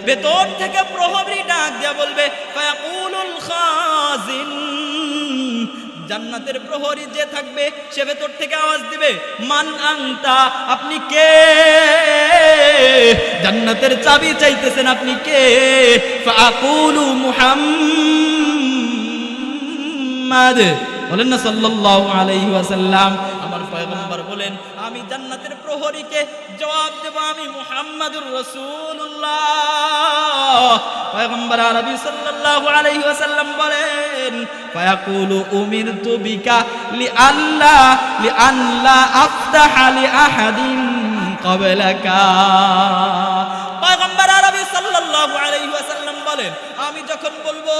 ভেতর থেকে প্রহরী ডাক দিয়া বলবে, ফায়াকুলুল খাজিন, জান্নাতের প্রহরী যে থাকবে সে ভেতর থেকে আওয়াজ দিবে, মান আনতা, আপনি কে? জান্নাতের চাবি চাইতেছেন, আপনি কে? ফাআকুলু মুহাম্মাদ, বলেন না সাল্লাল্লাহু আলাইহি ওয়াসাল্লাম। আমার পয়গম্বর বলেন, আমি জান্নাতের প্রহরীকে জবাব দেব, আমি মুহাম্মাদুর রাসূলুল্লাহ। পয়গম্বর আরবি সাল্লাল্লাহু আলাইহি ওয়াসাল্লাম বলেন, ফায়াকুলু উমিরতু বিকা লিআল্লা আফতাহা লিআহাদিন ক্বাবলাকা। পয়গম্বর আরবি সাল্লাল্লাহু আলাইহি ওয়াসাল্লাম বলেন, আমি যখন বলবো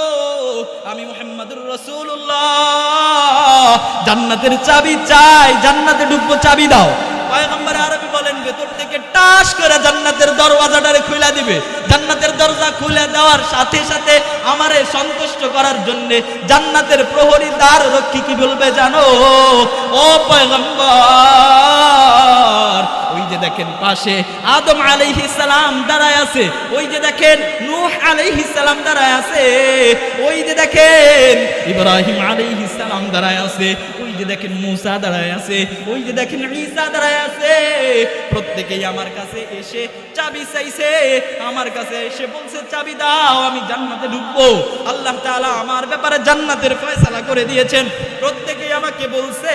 আমি মুহাম্মাদুর রাসূলুল্লাহ, জান্নাতের চাবি চাই, জান্নাতে ঢুকবো, চাবি দাও। পয়গম্বর আরবি বলেন, ভেতর থেকে টাস করে জান্নাতের দরওয়াজাটারে খুলে দিবে। জান্নাতের দরজা খুলে দেওয়ার সাথে সাথে আমারে সন্তুষ্ট করার জন্য জান্নাতের প্রহরী দ্বার রক্ষী কি বলবে জানো? ও পয়গম্বর, ওই যে দেখেন পাশে আদম আলাইহিস সালাম দাঁড়ায় আছে, ওই যে দেখেন নূহ আলাইহিস সালাম দাঁড়ায় আছে, ওই যে দেখেন ইব্রাহিম আলাইহিস সালাম দাঁড়ায় আছে, ওই যে দেখেন মুসা দাঁড়ায় আছে, ওই যে দেখেন ঈসা দাঁড়ায় আছে। প্রত্যেকেই আমার কাছে এসে চাবি চাইছে, আমার কাছে এসে বলছে চাবি দাও, আমি জান্নাতে ঢুকবো। আল্লাহ তাআলা আমার ব্যাপারে জান্নাতের ফয়সালা করে দিয়েছেন। প্রত্যেকেই আমাকে বলছে,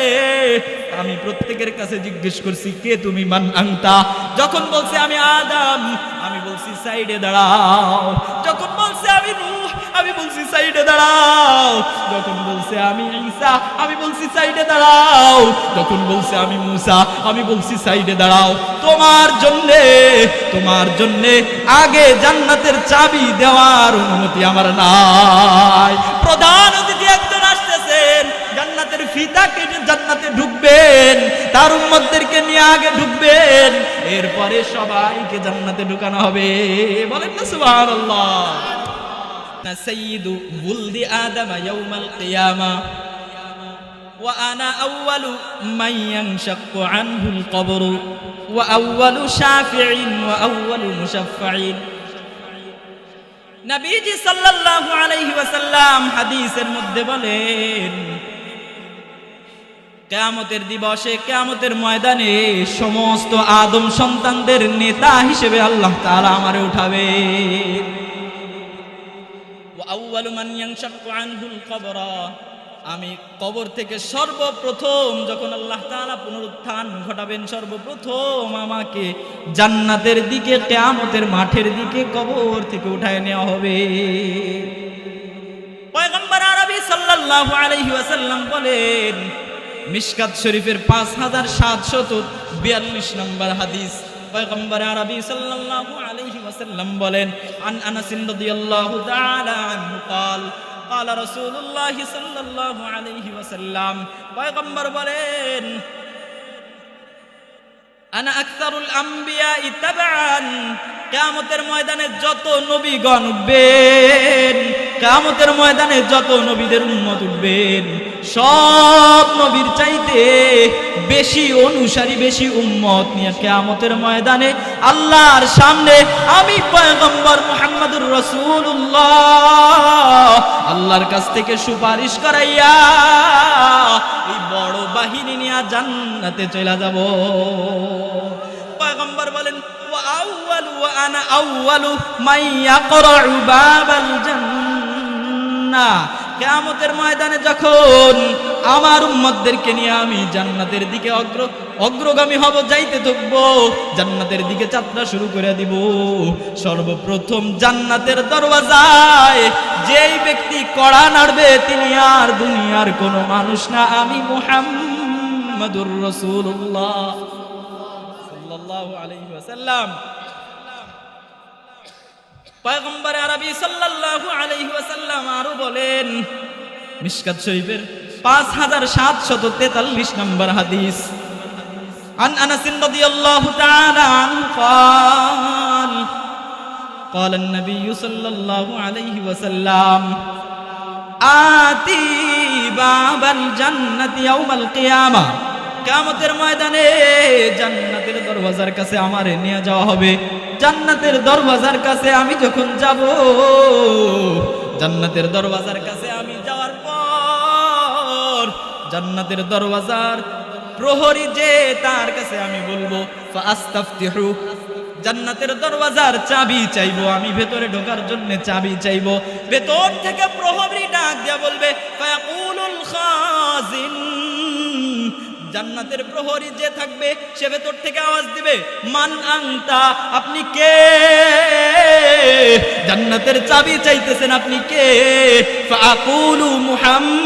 আমি প্রত্যেকের কাছে জিজ্ঞেস করছি, কে তুমি? মান আনতা। যখন বলছে আমি আদম, আমি বলছি সাইডে দাঁড়াও। যখন বলছে আমি নূহ, আমি বলছি সাইডে দাঁড়াও। যখন বলছে আমি ঈসা, আমি বলছি সাইডে দাঁড়াও। যখন বলছে আমি মুসা, আমি বলছি সাইডে দাঁড়াও। তোমার জন্যে আগে জান্নাতের চাবি দেওয়ার অনুমতি আমার নাই। প্রধান অতিথি একজন আসতেছেন, জান্নাতের ফিতা কেটে জান্নাতে ঢুকবেন, তার উম্মতদেরকে নিয়ে আগে ঢুকবেন, এরপরে সবাইকে জান্নাতে ঢুকানো হবে। বলেন না সুবহানাল্লাহ। সাইয়্যিদু ওয়ালদি আদম ইয়াউমাল কিয়ামা ওয়া আনা আউয়ালু মান ইয়ানশাক্কু আনহুল কবর ওয়া আউয়ালু শাফিঈন ওয়া আউয়ালু মুশাফফাঈন। নবীজি সাল্লাল্লাহু আলাইহি ওয়াসাল্লাম হাদিসের মধ্যে বলেন, কিয়ামতের দিবসে, কিয়ামতের ময়দানে সমস্ত আদম সন্তানদের নেতা হিসেবে আল্লাহ তাআলা আমারে উঠাবে। ওয়া আউয়ালু মান ইয়ানশাক্কু আনহুল কবর, আমি কবর থেকে সর্বপ্রথম যখন আল্লাহ তাআলা পুনরুত্থান ঘটাবেন, সর্বপ্রথম আমাকে জান্নাতের দিকে, কিয়ামতের মাঠের দিকে কবর থেকে উঠায় নেওয়া হবে। পয়গম্বর আরবি সাল্লাল্লাহু আলাইহি ওয়াসাল্লাম বলেন, মিশকাত শরীফের 5742 নম্বর হাদিস, পয়গম্বর আরবি সাল্লাল্লাহু আলাইহি ওয়াসাল্লাম বলেন, আন আনাস রাদিয়াল্লাহু তাআলা আনহু قال قال رسول الله صلى الله عليه وسلم, পয়গম্বর বলেন, আনা আকসারুল আমবিয়া তাবআন, কিয়ামতের ময়দানে যত নবীগণ উঠবেন, কিয়ামতের ময়দানে যত নবীদের উম্মত উঠবেন, সব নবীর চাইতে বেশি অনুসারী, বেশি উম্মত নিয়ে কিয়ামতের ময়দানে আল্লাহর সামনে আমি পয়গম্বর মুহাম্মদুর রাসূলুল্লাহ আল্লাহর কাছ থেকে সুপারিশ করাইয়া এই বড় বাহিনী নিয়ে জান্নাতে চলে যাব। পয়গম্বর বলেন, ওয়া আউয়ালু ওয়া আনা আউয়ালু মান ইয়াকরাউ বাবাল জান্নাহ, কিয়ামতের ময়দানে যখন আমার উম্মতদেরকে নিয়ে আমি জান্নাতের দিকে অগ্রগামী হব, যাইতে থাকব, জান্নাতের দিকে যাত্রা শুরু করে দিব, সর্বপ্রথম জান্নাতের দরওয়াজায় যেই ব্যক্তি কড়া নাড়বে তিনি আর দুনিয়ার কোনো মানুষ না, আমি মুহাম্মাদুর রাসূলুল্লাহ সাল্লাল্লাহু আলাইহি ওয়াসাল্লাম। পয়গম্বর আরবি সাল্লাল্লাহু আলাইহি ওয়াসাল্লাম আরো বলেন, মিশকাত শরীফের 5743 নম্বর হাদিস, আন আনাস রাদিয়াল্লাহু তাআলা আনহু قال قال النبي صلى الله عليه وسلم آتي باب الجنة يوم القيامة কিয়ামতের ময়দানে জান্নাতের দরওয়াজার কাছে আমারে নিয়ে যাওয়া হবে। জান্নাতের দরওয়াজার কাছে আমি যখন যাব, জান্নাতের দরওয়াজার কাছে আমি যাওয়ার পর জান্নাতের দরওয়াজার প্রহরী যে তার কাছে আমি বলবো ফাস্তাফতিহু, জান্নাতের দরওয়াজার চাবি চাইবো, আমি ভেতরে ঢোকার জন্য চাবি চাইবো। ভেতর থেকে প্রহরী ডাক দিয়া বলবে ফায়াকুলুল খাজিন, জান্নাতের প্রহরী যে থাকবে সে ভেতর থেকে আওয়াজ দিবে মান আনতা, আপনি কে? জান্নাতের চাবি চাইতেছেন, আপনি কে? ফাআকুলু মুহাম্মাদ,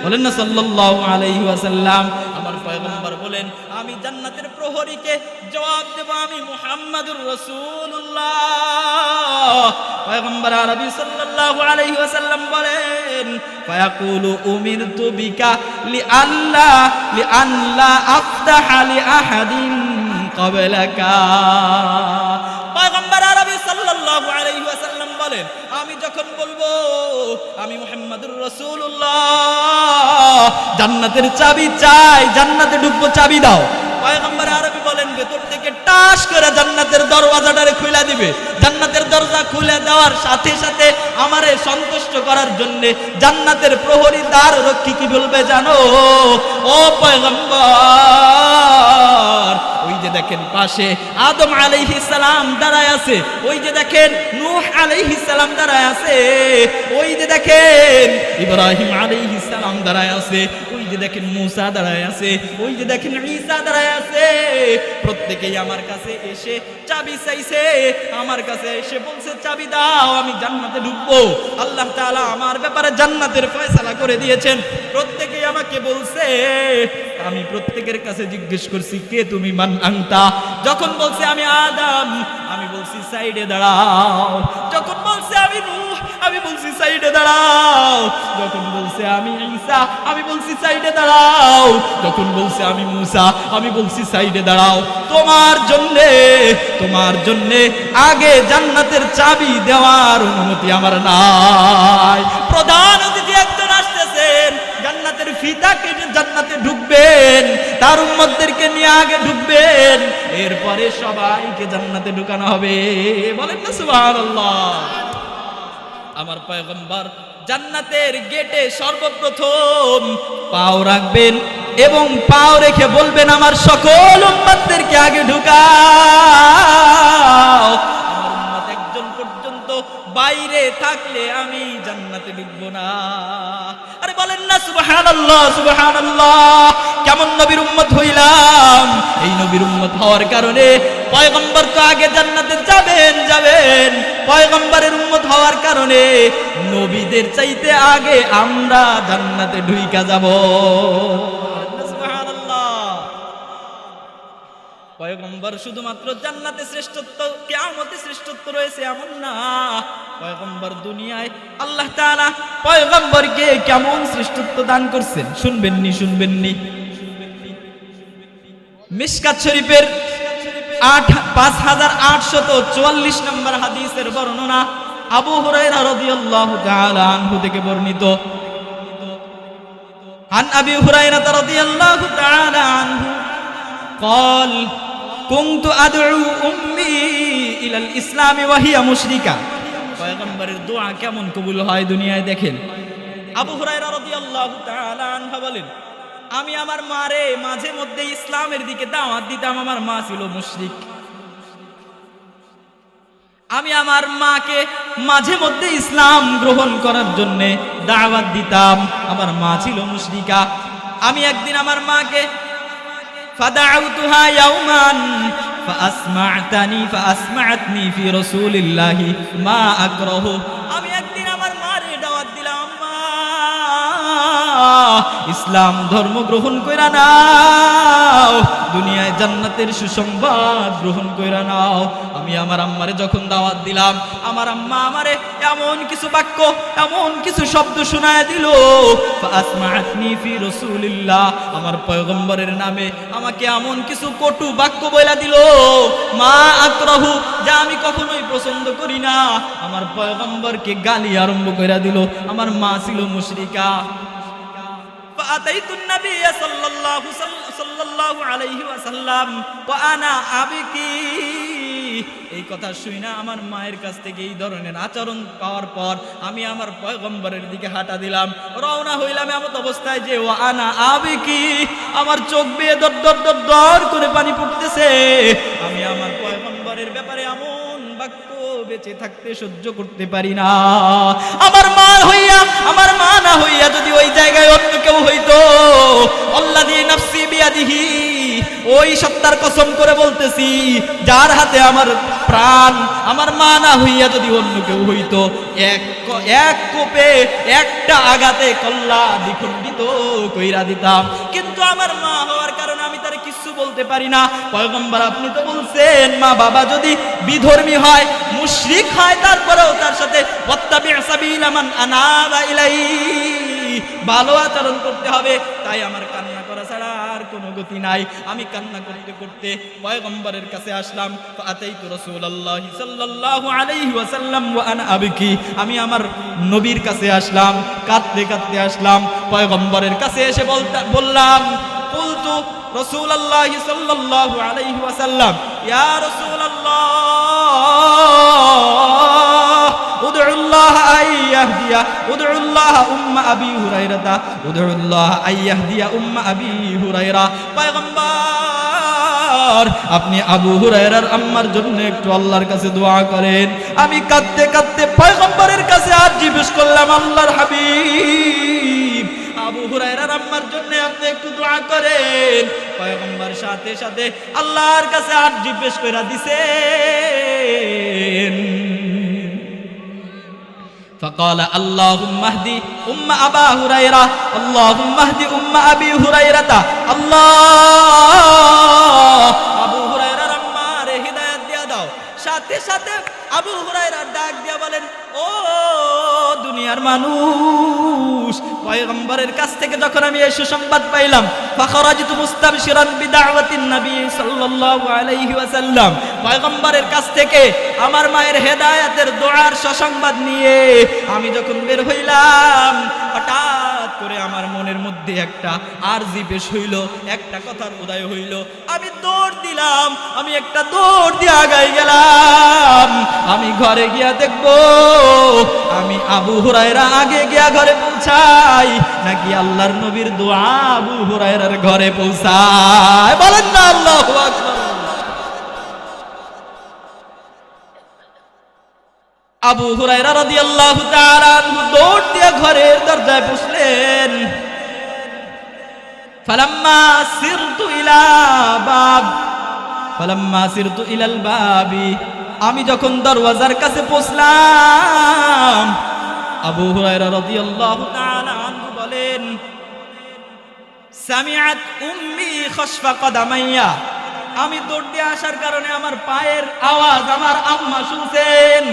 বলেন না সাল্লাল্লাহু আলাইহি ওয়াসাল্লাম। আমার পয়গম্বর বলেন আমি জান্নাতের প্রহরীকে জবাব দেব আমি মুহাম্মাদুর রাসূলুল্লাহ। পয়গম্বর আরবি সাল্লাল্লাহু আলাইহি ওয়াসাল্লাম বলেন ফায়াকুলু উমিরতু বিকা লিআল্লা আফতাহা লিআহাদিন ক্বাবলাকা। পয়গম্বর আরবি সাল্লাল্লাহু আলাইহি ওয়াসাল্লাম বলেন আমি যখন বলবো আমি মুহাম্মাদুর রাসূলুল্লাহ, জান্নাতের চাবি চাই, জান্নাতে ঢুকবো, চাবি দাও। পয়গম্বর আরবি বলেন ভেতর থেকে টাস করে জান্নাতের দরওয়াজাটারে খুলে দিবে। জান্নাতের দরজা খুলে দেওয়ার সাথে সাথে আমারে সন্তুষ্ট করার জন্য জান্নাতের প্রহরী দ্বার রক্ষী কি বলবে জানো? ও পয়গম্বর, ওই যে দেখেন পাশে আদম আলাইহিস সালাম দাঁড়ায় আছে, ওই যে দেখেন নূহ আলাইহিস সালাম দাঁড়ায় আছে, ওই যে দেখেন ইব্রাহিম আলাইহিস সালাম দাঁড়ায় আছে, ওই যে দেখেন মূসা দাঁড়ায় আছে, ওই যে দেখেন ঈসা দাঁড়ায় আছে। প্রত্যেকেই আমার কাছে এসে চাবি চাইছে, আমার কাছে এসে বলছে চাবি দাও, আমি জান্নাতে ঢুকবো। আল্লাহ তাআলা আমার ব্যাপারে জান্নাতের ফয়সালা করে দিয়েছেন। প্রত্যেকেই আমাকে বলছে, আমি প্রত্যেকের কাছে জিজ্ঞেস করছি কে তুমি, মান আনতা? যখন বলছে আমি আদম, আমি বলছি সাইডে দাঁড়াও। যখন বলছে আমি নূহ, আমি বলছি সাইডে দাঁড়াও। যখন বলছে আমি ঈসা, আমি বলছি সাইডে দাঁড়াও। যখন বলছে আমি মূসা, আমি বলছি সাইডে দাঁড়াও। তোমার জন্যে আগে জান্নাতের চাবি দেওয়ার অনুমতি আমার নাই। প্রধান অতিথি একজন আসতেছেন, জান্নাতের ফিতা কেটে জান্নাতে ঢুকবেন, তার উম্মতদেরকে নিয়ে আগে ঢুকবেন, এরপরে সবাইকে জান্নাতে ঢুকানো হবে। বলেন না সুবহানাল্লাহ। আমার পয়গম্বর জান্নাতের গেটে সর্বপ্রথম পাও রাখবেন এবং পাও রেখে বলবেন আমার সকল উম্মতদেরকে আগে ঢুকাও। আমার উম্মত একজন পর্যন্ত বাইরে থাকলে আমি জান্নাতে ঢুকবো না। আরে বলেন না সুবহানাল্লাহ, সুবহানাল্লাহ। কেমন নবীর উম্মত হইলাম? এই নবীর উম্মত হওয়ার কারণে পয়গম্বর তো আগে জান্নাতে যাবেন। পয়গম্বরের উম্মত হওয়ার কারণে নবীদের চাইতে আগে আমরা জান্নাতে ঢুইকা যাব। সুবহানাল্লাহ। পয়গম্বর শুধুমাত্র জান্নাতে শ্রেষ্ঠত্ব, কিয়ামতে শ্রেষ্ঠত্ব রয়েছে এমন না। পয়গম্বর দুনিয়ায় আল্লাহ তাআলা পয়গম্বরকে কেমন শ্রেষ্ঠত্ব দান করছেন শুনবেননি। মিশকাত শরীফের 5844 নম্বর হাদিসের বর্ণনা আবু হুরায়রা রাদিয়াল্লাহু তাআলা আনহু থেকে বর্ণিত। আন আবি হুরায়রা রাদিয়াল্লাহু তাআলা আনহু قال كنت ادعو امي الى الاسلام وهي مشركه। পয়গম্বরের দোয়া কেমন কবুল হয় দুনিয়ায় দেখেন। আবু হুরায়রা রাদিয়াল্লাহু তাআলা আনহু বলেন আমি আমার মারে মাঝে মধ্যে ইসলামের দিকে দাওয়াত দিতাম, আমার মা ছিল মুশরিক। আমি আমার মাকে মাঝে মধ্যে ইসলাম গ্রহণ করার জন্য দাওয়াত দিতাম, আমার মা ছিল মুশরিকা। আমি একদিন আমার মাকে ফাদাউতুহা ইয়াওমান ফাআসমা'তনি ফি রাসূলিল্লাহি মা আকরাহু। আমি একদিন আমার মারে দাওয়াত দিলাম, ইসলাম ধর্ম গ্রহণ কইরা নাও, দুনিয়ায় জান্নাতের সুসংবাদ গ্রহণ কইরা নাও। আমি আমার আম্মারে যখন দাওয়াত দিলাম, আমার আম্মা আমারে এমন কিছু বাক্য, এমন কিছু শব্দ শোনায় দিল, ফাআসমা'তনি ফি রাসূলিল্লাহ, আমার পয়গম্বরের নামে আমাকে এমন কিছু কটু বাক্য বইলা দিল, মা আকরাহু, যা আমি কখনোই পছন্দ করি না। আমার পয়গম্বরকে গালি আরম্ভ কইরা দিল। আমার মা ছিল মুশরিকা। فأتيت النبي صلى الله عليه وسلم وأنا أبكي। এই কথা শুনে আমার মায়ের কাছ থেকে এই ধরনের আচরণ পাওয়ার পর আমি আমার পয়গম্বরের দিকে হাঁটা দিলাম, রওনা হইলাম এমন অবস্থায় যে ওয়ানা আবিকি, আমার চোখ বেয়ে দর দর দর দর করে পানি পড়তেছে। আমি আমার পয়গম্বরের ব্যাপারে এমন বাক্য বেঁচে থাকতে সহ্য করতে পারি না। আমার মা না হইয়া যদি ওই জায়গায় অন্য কেউ হইতো, আল্লাযী নাফসি বিয়াদিহি, ওই সত্তার কসম করে বলতেছি যার হাতে আমার প্রাণ, আমার মা না হইয়া যদি অন্য কেউ হইতো, এক কোপে একটা আঘাতে কল্লা দ্বিখণ্ডিত কইরা দিতাম। কিন্তু আমার মা হওয়ার কারণে আমি তারে কিছু বলতে পারি না। পয়গম্বর আপনি তো বলছেন মা বাবা যদি বিধর্মী হয়, মুশরিক হয়, তারপরেও তার সাথে ওয়াত্তাবি' সাবিলা মান আনাবা ইলাইহি, ভালো আচরণ করতে হবে। তাই আমার কান্না করা ছাড়া আর কোনো গতি নাই। আমি কান্না করতে করতে পয়গম্বরের কাছে আসলাম। ফাতাইতু রাসূলুল্লাহি সাল্লাল্লাহু আলাইহি ওয়াসাল্লাম ওয়া আনা আবকি, আমি আমার নবীর কাছে আসলাম, কাঁদতে কাঁদতে আসলাম। পয়গম্বরের কাছে এসে বললাম, কুলতু রাসূলুল্লাহি সাল্লাল্লাহু আলাইহি ওয়াসাল্লাম, ইয়া রাসূলুল্লাহ উদউল্লাহ আইয়াহদিয়া, উদউল্লাহ উম্মা আবি হুরায়রা, উদউল্লাহ আইয়াহদিয়া উম্মা আবি হুরায়রা। পয়গম্বর আপনি আবু হুরায়রার আম্মার জন্য একটু আল্লাহর কাছে দোয়া করেন। আমি কাঁদতে কাঁদতে পয়গম্বরের কাছে আর জিজ্ঞেস করলাম, আল্লাহর হাবিব আবু হুরায়রার আম্মার জন্য আপনি একটু দোয়া করেন। পয়গম্বর সাথে সাথে আল্লাহর কাছে আর জিজ্ঞেস কইরা দিছেন। فقال اللهم اهدي أبا هريرة، اللهم اهدي أبي هريرة، الله আবু হুরায়রার আম্মারে হিদায়াত দিয়া দাও। সাথে সাথে আবু হুরায়রা ডাক দিয়া বলেন, ও দুনিয়ার মানুষ, পয়গম্বরের কাছ থেকে যখন আমি এই সুসংবাদ পাইলাম, ফাখরাজতু মুস্তাবশিরান বিদাওয়াতিন নবী সাল্লাল্লাহু আলাইহি ওয়াসাল্লাম, পয়গম্বরের কাছ থেকে আমার মায়ের হেদায়েতের দোয়ার সুসংবাদ নিয়ে আমি যখন বের হইলাম, হঠাৎ করে আমার মনের মধ্যে একটা আরজি পেশ হইল, একটা কথার উদয় হইল। আমি দৌড় দিলাম, আমি একটা দৌড় দিয়ে আগাই গেলাম। আমি ঘরে গিয়া দেখবো আমি আবু হুরায়রা আগে গিয়া ঘরে পৌঁছাই নাকি আল্লাহর নবীর দোয়া আবু হুরায়রার ঘরে পৌঁছায়। বলেন না আল্লাহু আকবার। আবু হুরায়রা রাদিয়াল্লাহু তাআলা আনহু দৌড় দিয়ে ঘরের দরজায় বসলেন। ফালাম্মা সিরতু ইলাল বাবি, আমি যখন দরওয়াজার কাছে পৌঁছলাম, আবু হুরায়রা রাদিয়াল্লাহু তাআলা আনহু বলেন, সামিআত উম্মি খাশফা কদামাইয়া, আমি দৌড় দিয়ে আসার কারণে আমার পায়ের আওয়াজ আমার আম্মা শুনছেন।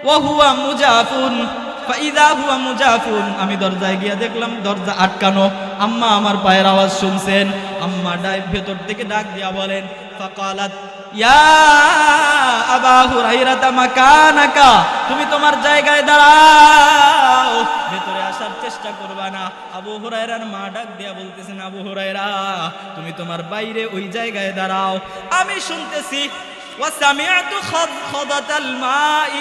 ওয়া হুয়া মুজাফুন ফাইদা হুয়া মুজাফুন, আমি দরজায় গিয়ে দেখলাম দরজা আটকানো। আম্মা আমার পায়ের আওয়াজ শুনছেন। আম্মা ভেতর থেকে ডাক দিয়া বলেন, ফাকালাত ইয়া আবা হুরায়রা মাকানাকা, তুমি তোমার জায়গায় দাঁড়াও, ভেতরে আসার চেষ্টা করবা না। আবু হুরায়রার মা ডাক দিয়া বলতেছেন, আবু হুরায়রা তুমি তোমার বাইরে ওই জায়গায় দাঁড়াও। আমি শুনতেছি ওয়া সামিআতু খাদাতাল মাই,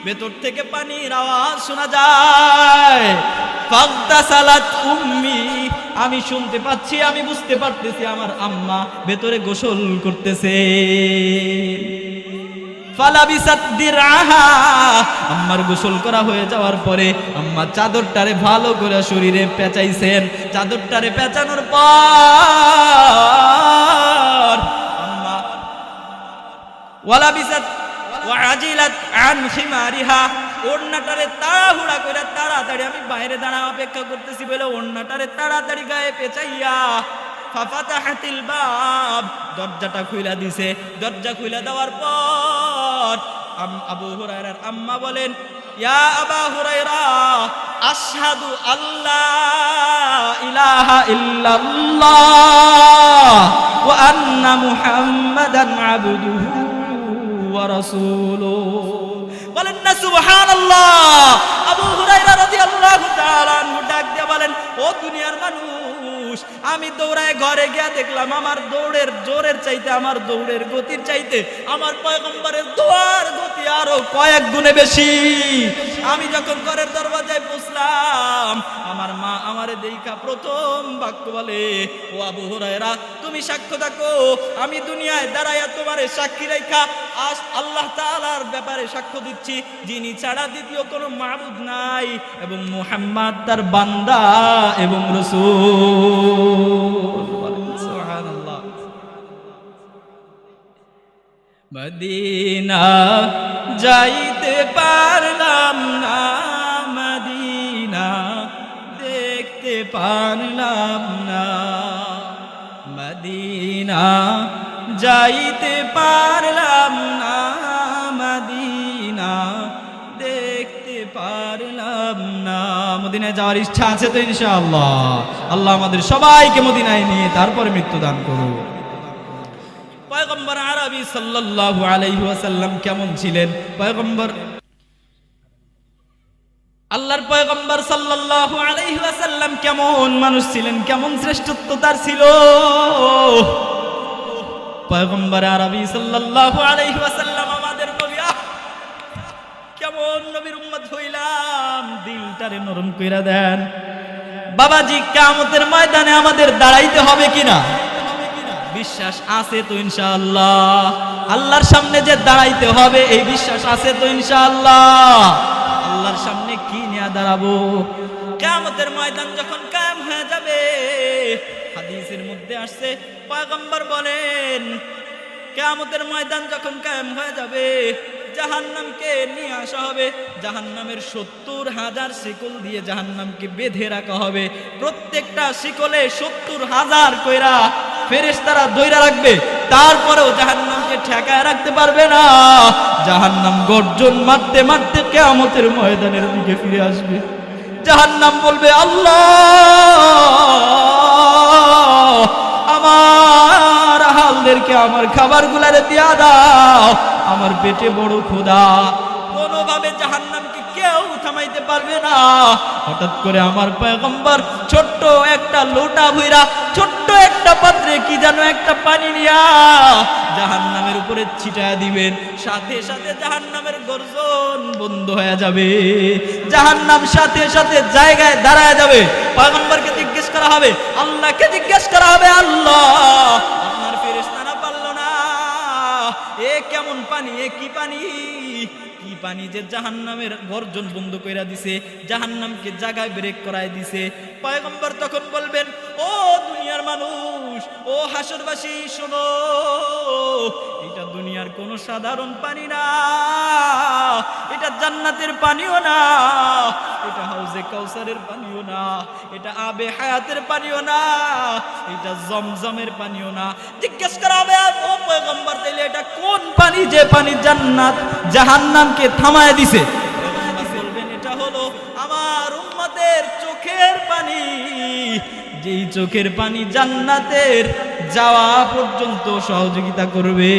ভেতর থেকে পানির আওয়াজ শোনা যায়। ফাগতাসালাত উম্মি, আমি শুনতে পাচ্ছি, আমি বুঝতে পারতেছি আমার আম্মা ভেতরে গোসল করতেছে। ফালাবিসাত দিরআহা, আম্মার গোসল করা হয়ে যাওয়ার পরে আম্মা চাদরটারে ভালো করে শরীরে পেঁচাইছেন। চাদরটারে পেঁচানোর পর আম্মা ওয়ালাবিসাত ওয়াজিলাত আন খিমারিহা, ওড়নাটারে তাড়াহুড়া করে তাড়াতাড়ি, আমি বাইরে দাঁড়া অপেক্ষা করতেছি বলে ওড়নাটারে তাড়াতাড়ি গায়ে পেঁচাইয়া ফাফাতাহাতিল বাব, দরজাটা খুইলা দিছে। দরজা খুইলা দেওয়ার পর আবু হুরায়রার আম্মা বলেন, ইয়া আবা হুরায়রা আশহাদু আল্লাহ ইলাহা ইল্লাল্লাহ ওয়া আন্না মুহাম্মাদান আবদুহু ওয়া রাসূলুহু। বলেন না সুবহানাল্লাহ। আবু হুরায়রা রাদিয়াল্লাহু তাআলা আনহু ডাক দিয়ে বলেন, ও দুনিয়ার মানুষ, আমি দৌড়ায় ঘরে গিয়া দেখলাম আমার দৌড়ের জোরের চাইতে, আমার দৌড়ের গতির চাইতে আমার পয়গম্বরের দোয়ার গতি আরো কয়েক গুণে বেশি। আমি যখন ঘরের দরজায় পৌঁছলাম, আমার মা আমারে দেখা প্রথম বাক্য বলে, ও আবু হুরায়রা, তুমি সাক্ষ্য থাকো, আমি দুনিয়ায় দাঁড়াইয়া তোমারে সাক্ষী রেখা আজ আল্লাহ তাআলার ব্যাপারে সাক্ষ্য দিচ্ছি, যিনি ছাড়া দ্বিতীয় কোনো মাবুদ নাই এবং মুহাম্মদ তার বান্দা এবং রাসূল। সুবহানাল্লাহ। মদিনা যাইতে পারলাম না, মদিনা দেখতে পারলাম না, মদিনা যাইতে পারলাম না, মদিনা দেখতে পারলাম না। মদিনায় যাওয়ার ইচ্ছা আছে তো ইনশাআল্লাহ। আল্লাহ আমাদের সবাইকে মদিনায় নিয়ে তারপরে মৃত্যু দান করুন। পয়গম্বর আরবি সাল্লাল্লাহু আলাইহি ওয়াসাল্লাম কেমন ছিলেন? পয়গম্বর আল্লাহর পয়গম্বর সাল্লাল্লাহু আলাইহি ওয়াসাল্লাম কেমন মানুষ ছিলেন, কেমন শ্রেষ্ঠত্ব তার ছিল। পয়গম্বর আরবি সাল্লাল্লাহু আলাইহি ওয়াসাল্লাম আমাদের নবী। কেমন নবীর উম্মত হইলাম, দিলটারে নরম কইরা দেন। বাবাজি, কিয়ামতের ময়দানে আমাদের দাঁড়াইতে হবে কিনা? বিশ্বাস আছে তো ইনশাআল্লাহ? আল্লাহর সামনে যে দাঁড়াইতে হবে এই বিশ্বাস আছে তো ইনশাআল্লাহ? আল্লাহর সামনে কি নিয়ে দাঁড়াবো? কিয়ামতের ময়দান যখন কায়েম হয়ে যাবে, হাদিসের মধ্যে আসছে, পয়গম্বর বলেন, কিয়ামতের ময়দান যখন কায়েম হয়ে যাবে, জাহান্নামকে নিয়ে আসা হবে। জাহান্নামের 70,000 শিকল দিয়ে জাহান্নামকে বেঁধে রাখা হবে। প্রত্যেকটা শিকলে 70,000 কইরা ফেরেশতারা ধইরা রাখবে। তারপরেও জাহান্নামকে ঠেকায় রাখতে পারবে না। জাহান্নাম গর্জন মারতে মারতে কিয়ামতের ময়দানের দিকে ফিরে আসবে। জাহান্নাম বলবে, আল্লাহ, আমার হালদেরকে আমার খাবারগুলারে দিয়া দাও, আমার পেটে বড় ক্ষুধা। কোনোভাবে জাহান্নামকে কেউ থামাইতে পারবে না। হঠাৎ করে আমার পয়গম্বর ছোট্ট একটা লোটা ভইরা, ছোট্ট একটা পাত্রে কি যেন একটা পানি নিয়া জাহান্নামের উপরে ছিটায়া দিবেন। সাথে সাথে জাহান্নামের গর্জন বন্ধ হয়ে যাবে। জাহান্নাম সাথে সাথে জায়গায় দাঁড়ায় যাবে। পয়গম্বরকে জিজ্ঞেস করা হবে, আল্লাহকে জিজ্ঞেস করা হবে, আল্লাহ, আপনার ফেরেশতারা পারল না, এ কেমন পানি, এ কি পানি, কি পানি যে জাহান্নামের গর্জন বন্ধ কইরা দিছে, জাহান্নামকে জায়গায় ব্রেক করায় দিছে। পয়গম্বর তখন বলবেন, ও দুনিয়ার মানুষ, ও হাসরবাসী, শোনো, এটা দুনিয়ার কোনো সাধারণ পানি না, এটা জান্নাতের পানিও না, এটা হাউজে কাউসারের পানিও না, এটা আবে হায়াতের পানিও না, এটা জমজমের পানিও না। জিজ্ঞেস করা হবে, ও পয়গম্বর, তাইলে এটা কোন পানি যে পানি জান্নাত জাহান্নামকে থামায় দিছে? পয়গম্বর বলবেন, এটা হলো আমার উম্মতের চোখের পানি, যেই চোখের পানি জান্নাতের যাওয়া পর্যন্ত সহযোগিতা করবে।